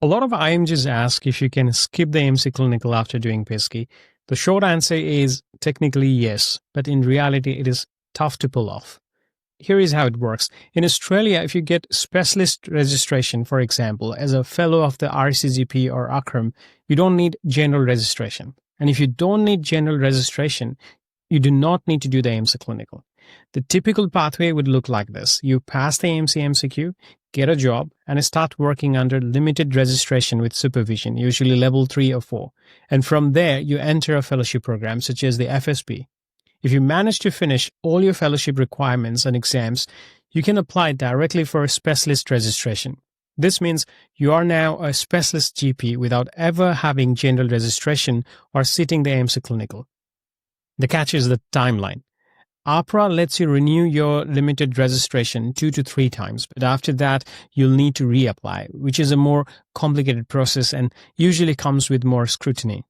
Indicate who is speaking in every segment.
Speaker 1: A lot of IMGs ask if you can skip the AMC clinical after doing PISC. The short answer is technically yes, but in reality it is tough to pull off. Here is how it works. In Australia, if you get specialist registration, for example, as a fellow of the RCGP or ACRM, you don't need general registration. And if you don't need general registration, you do not need to do the AMC clinical. The typical pathway would look like this. You pass the AMC MCQ, get a job, and start working under limited registration with supervision, usually level 3 or 4. And from there, you enter a fellowship program such as the FSP. If you manage to finish all your fellowship requirements and exams, you can apply directly for a specialist registration. This means you are now a specialist GP without ever having general registration or sitting the AMC clinical. The catch is the timeline. APRA lets you renew your limited registration 2 to 3 times, but after that, you'll need to reapply, which is a more complicated process and usually comes with more scrutiny.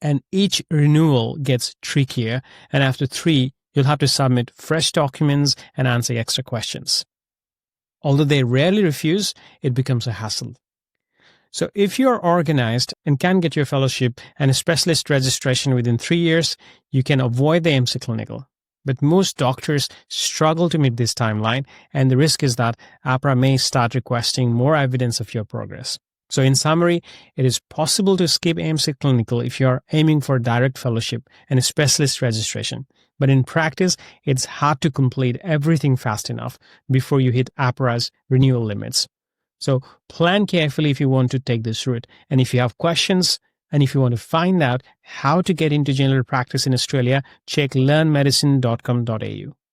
Speaker 1: And each renewal gets trickier, and after 3, you'll have to submit fresh documents and answer extra questions. Although they rarely refuse, it becomes a hassle. So if you're organized and can get your fellowship and a specialist registration within 3 years, you can avoid the AMC clinical. But most doctors struggle to meet this timeline, and the risk is that APRA may start requesting more evidence of your progress. So in summary, it is possible to skip AMC clinical if you are aiming for direct fellowship and a specialist registration. But in practice, it's hard to complete everything fast enough before you hit APRA's renewal limits. So plan carefully if you want to take this route. And if you have questions, and if you want to find out how to get into general practice in Australia, check learnmedicine.com.au.